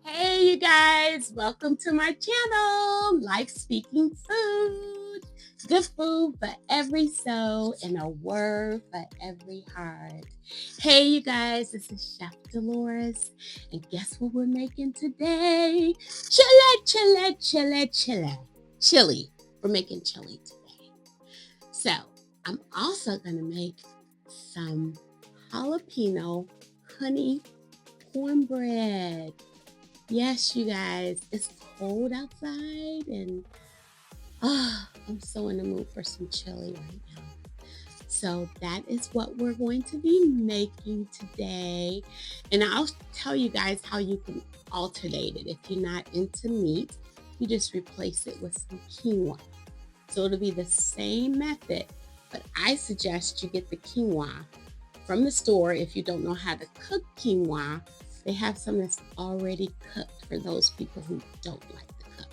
Hey, you guys, welcome to my channel, Life Speaking Food. Good food for every soul and a word for every heart. Hey, you guys, this is Chef Deloris, and guess what we're making today? Chili. We're making chili today. So, I'm also going to make some jalapeno honey cornbread. Yes, you guys, it's cold outside and I'm so in the mood for some chili right now. So that is what we're going to be making today. And I'll tell you guys how you can alternate it. If you're not into meat, you just replace it with some quinoa. So it'll be the same method, but I suggest you get the quinoa from the store. If you don't know how to cook quinoa, they have some that's already cooked for those people who don't like to cook.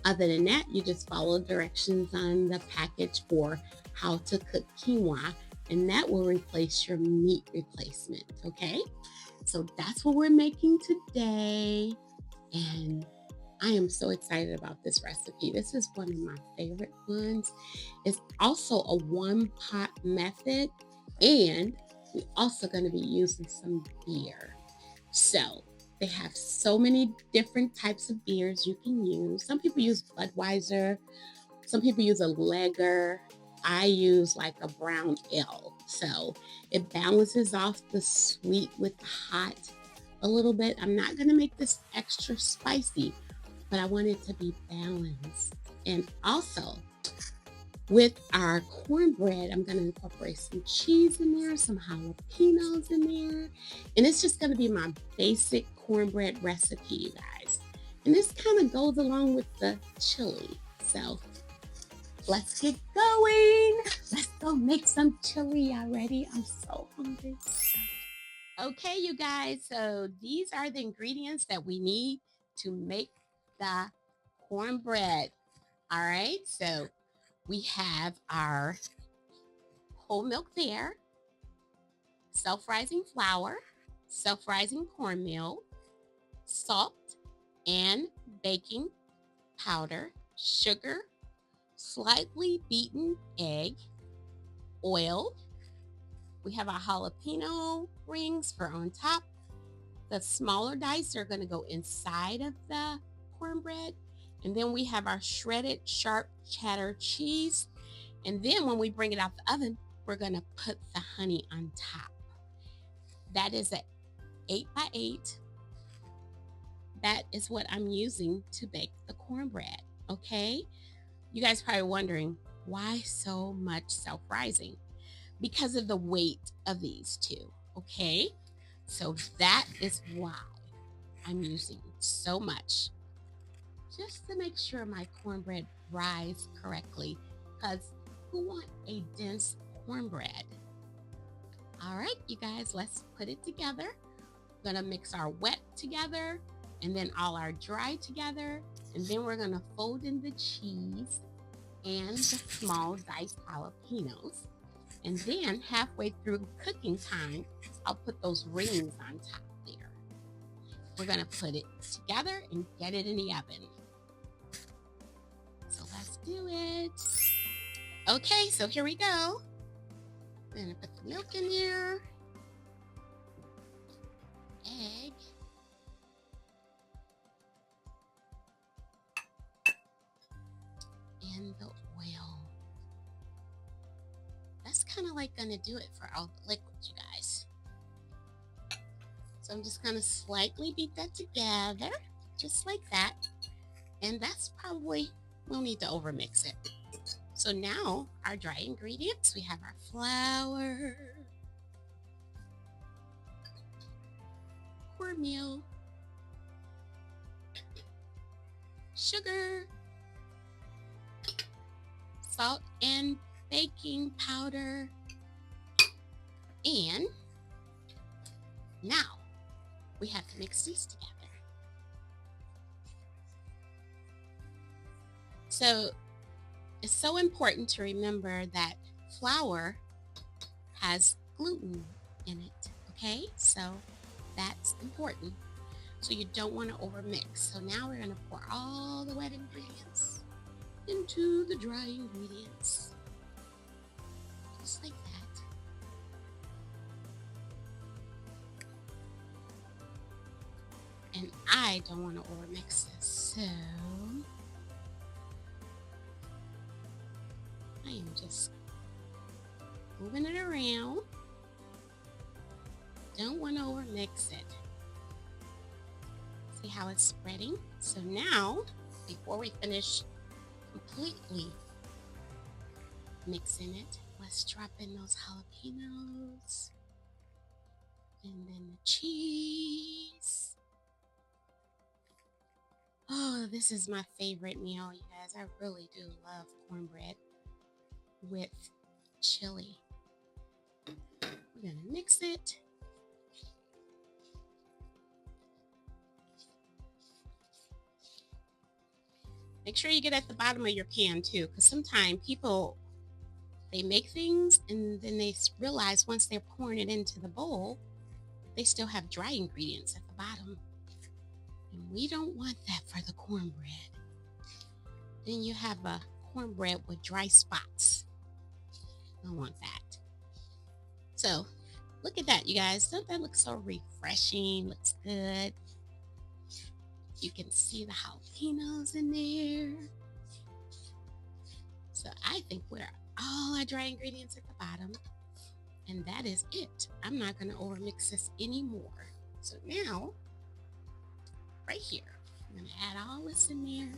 Other than that, you just follow directions on the package for how to cook quinoa, and that will replace your meat replacement, okay? So that's what we're making today, and I am so excited about this recipe. This is one of my favorite ones. It's also a one-pot method, and we're also going to be using some beer. So they have so many different types of beers you can use. Some people use Budweiser. Some people use a Lager. I use like a brown ale. So it balances off the sweet with the hot a little bit. I'm not going to make this extra spicy, but I want it to be balanced. And also, with our cornbread, I'm going to incorporate some cheese in there, some jalapenos in there. And it's just going to be my basic cornbread recipe, you guys. And this kind of goes along with the chili. So let's get going. Let's go make some chili already. I'm so hungry. Okay, you guys. So these are the ingredients that we need to make the cornbread. All right. So we have our whole milk there, self-rising flour, self-rising cornmeal, salt and baking powder, sugar, slightly beaten egg, oil. We have our jalapeno rings for on top. The smaller dice are going to go inside of the cornbread. And then we have our shredded sharp cheddar cheese. And then when we bring it out the oven, we're going to put the honey on top. That is an 8x8. That is what I'm using to bake the cornbread. Okay. You guys probably wondering, why so much self-rising? Because of the weight of these two. Okay. So that is why I'm using so much, just to make sure my cornbread rise correctly, because who want a dense cornbread? All right, you guys, let's put it together. We're gonna mix our wet together and then all our dry together. And then we're gonna fold in the cheese and the small diced jalapenos. And then halfway through cooking time, I'll put those rings on top there. We're gonna put it together and get it in the oven. So let's do it. Okay, so here we go. I'm gonna put the milk in there, egg, and the oil. That's kind of like gonna do it for all the liquids, you guys. So I'm just gonna slightly beat that together, just like that. And that's probably, we'll need to overmix it. So now our dry ingredients, we have our flour, cornmeal, sugar, salt and baking powder, and now we have to mix these together. So it's so important to remember that flour has gluten in it, okay? So that's important. So you don't want to overmix. So now we're going to pour all the wet ingredients into the dry ingredients. Just like that. And I don't want to overmix this, so I am just moving it around. Don't want to overmix it. See how it's spreading? So now, before we finish completely mixing it, let's drop in those jalapenos and then the cheese. Oh, this is my favorite meal, you guys. I really do love cornbread with chili. We're gonna mix it. Make sure you get at the bottom of your pan too, because sometimes people, they make things and then they realize once they're pouring it into the bowl, they still have dry ingredients at the bottom. And we don't want that for the cornbread. Then you have a cornbread with dry spots. I don't want that. So look at that, you guys. Don't that look so refreshing? Looks good. You can see the jalapenos in there. So I think we're all our dry ingredients at the bottom. And that is it. I'm not going to overmix this anymore. So now, right here, I'm going to add all this in there.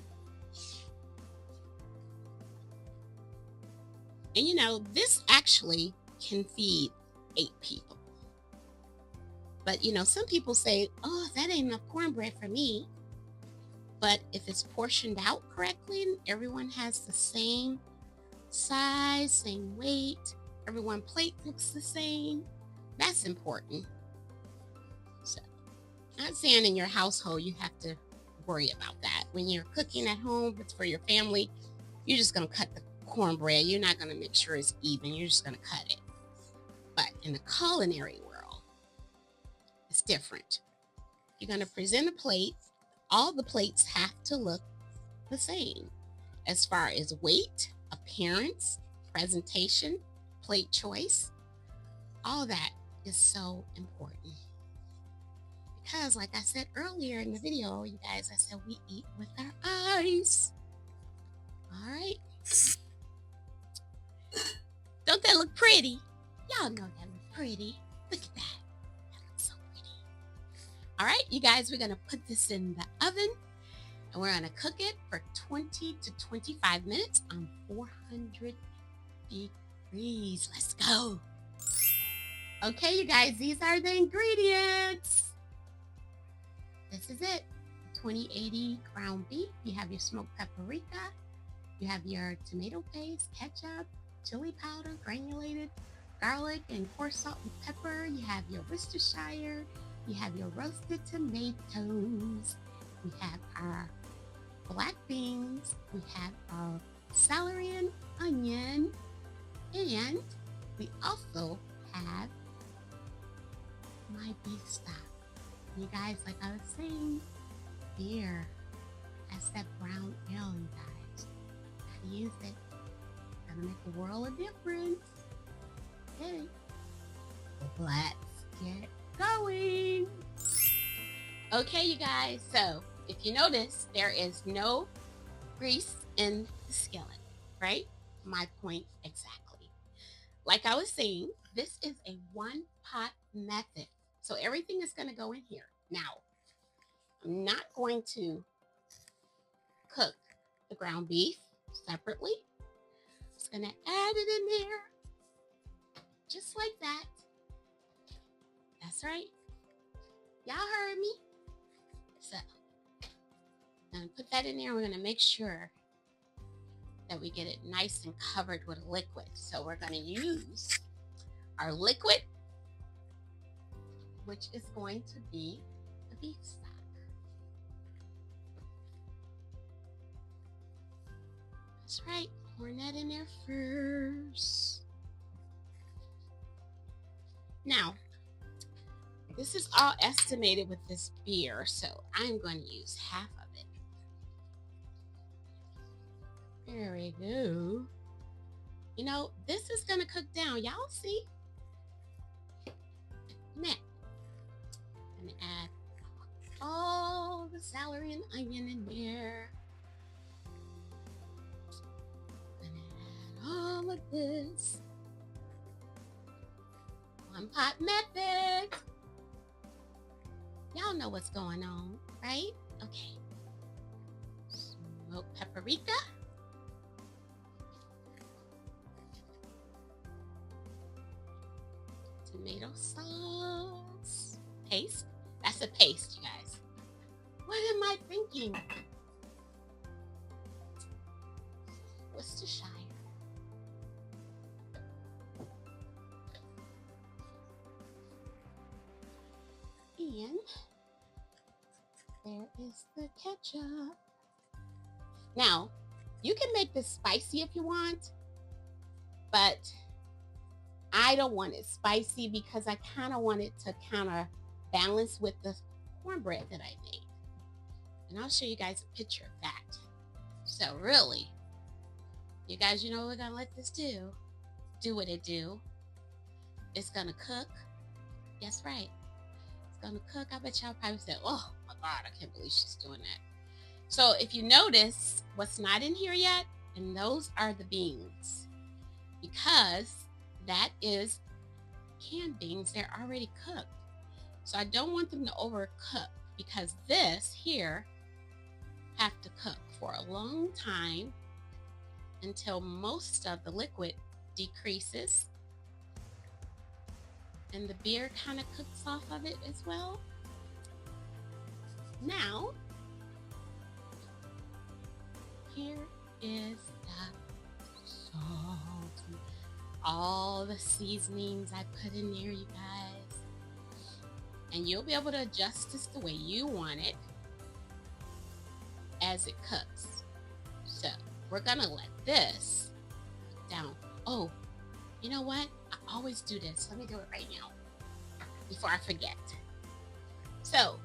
And you know, this actually can feed 8 people. But you know, some people say, oh, that ain't enough cornbread for me. But if it's portioned out correctly and everyone has the same size, same weight, everyone's plate looks the same, that's important. So, not saying in your household you have to worry about that. When you're cooking at home, it's for your family, you're just going to cut the cornbread. You're not going to make sure it's even. You're just going to cut it. But in the culinary world, it's different. You're going to present a plate. All the plates have to look the same as far as weight, appearance, presentation, plate choice. All that is so important. Because like I said earlier in the video, you guys, I said we eat with our eyes. All right. Don't that look pretty? Y'all know that look pretty. Look at that. That looks so pretty. All right, you guys, we're going to put this in the oven and we're going to cook it for 20 to 25 minutes on 400 degrees. Let's go. Okay, you guys, these are the ingredients. This is it. 2080 ground beef. You have your smoked paprika. You have your tomato paste, ketchup, chili powder, granulated garlic, and coarse salt and pepper. You have your Worcestershire. You have your roasted tomatoes. We have our black beans. We have our celery and onion. And we also have my beef stock. You guys, like I was saying, beer. That's that brown ale, you guys. Gotta use it. Gonna make a world of difference. Okay. Let's get going. Okay, you guys, so if you notice, there is no grease in the skillet, right? My point exactly. Like I was saying, this is a one-pot method. So everything is going to go in here. Now, I'm not going to cook the ground beef separately. Just going to add it in there. Just like that. That's right. Y'all heard me. So, I'm going to put that in there. We're going to make sure that we get it nice and covered with liquid. So we're going to use our liquid, which is going to be the beef stock. That's right. Pour that in there first. Now, This is all estimated with this beer, so I'm going to use half of it. There we go. You know, this is going to cook down. Y'all see? Now, I'm going to add all the celery and onion in there. I'm going to add all of this. One pot method. Y'all know what's going on, right? Okay. Smoked paprika. Tomato sauce. Paste. That's a paste, you guys. What am I thinking? Worcestershire. And there is the ketchup. Now, you can make this spicy if you want, but I don't want it spicy because I kind of want it to counterbalance with the cornbread that I made. And I'll show you guys a picture of that. So really, you guys, you know what we're gonna let this do? Do what it do. It's gonna cook. That's right. It's gonna cook. I bet y'all probably said, oh my God, I can't believe she's doing that. So if you notice what's not in here yet, and those are the beans, because that is canned beans. They're already cooked. So I don't want them to overcook because this here have to cook for a long time until most of the liquid decreases and the beer kind of cooks off of it as well. Now, here is the salt, all the seasonings I put in there, you guys. And you'll be able to adjust this the way you want it as it cooks. So we're gonna let this down. Oh, you know what? I always do this. Let me do it right now before I forget. So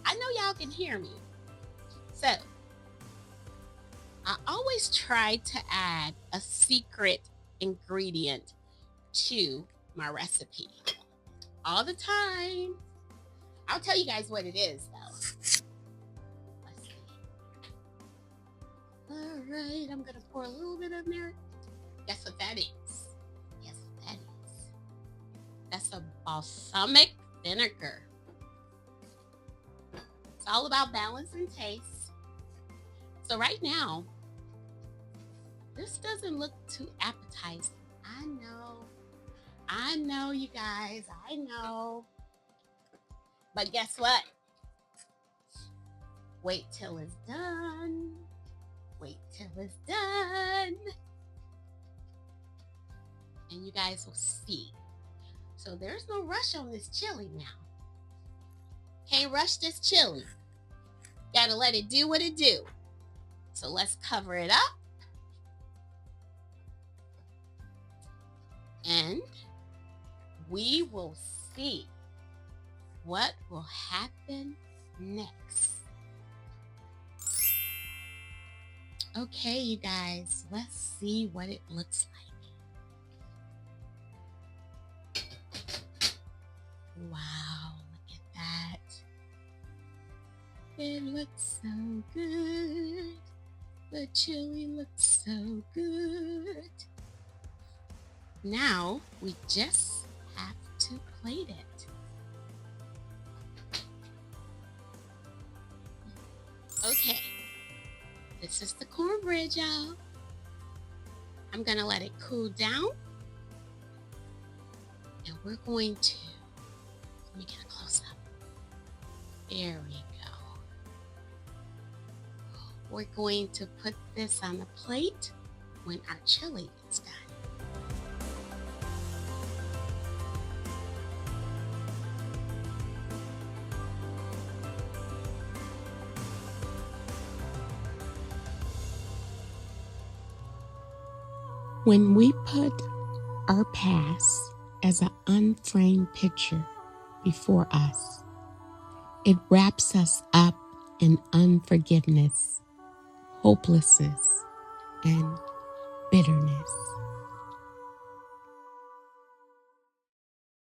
I know y'all can hear me. So I always try to add a secret ingredient to my recipe. All the time. I'll tell you guys what it is though. Let's see. All right, I'm gonna pour a little bit in there. Guess what that is? Guess what that is? That's a balsamic vinegar. It's all about balance and taste. So right now, this doesn't look too appetizing. I know, you guys, I know. But guess what? Wait till it's done. Wait till it's done. And you guys will see. So there's no rush on this chili now. Can't rush this chili. Gotta let it do what it do. So let's cover it up. And we will see what will happen next. Okay, you guys, let's see what it looks like. Wow, look at that. It looks so good. The chili looks so good. Now we just have to plate it. Okay, this is the cornbread, y'all. I'm gonna let it cool down. And we're going to, let me get a close up. There we go. We're going to put this on the plate when our chili is done. When we put our past as an unframed picture before us. It wraps us up in unforgiveness, hopelessness, and bitterness.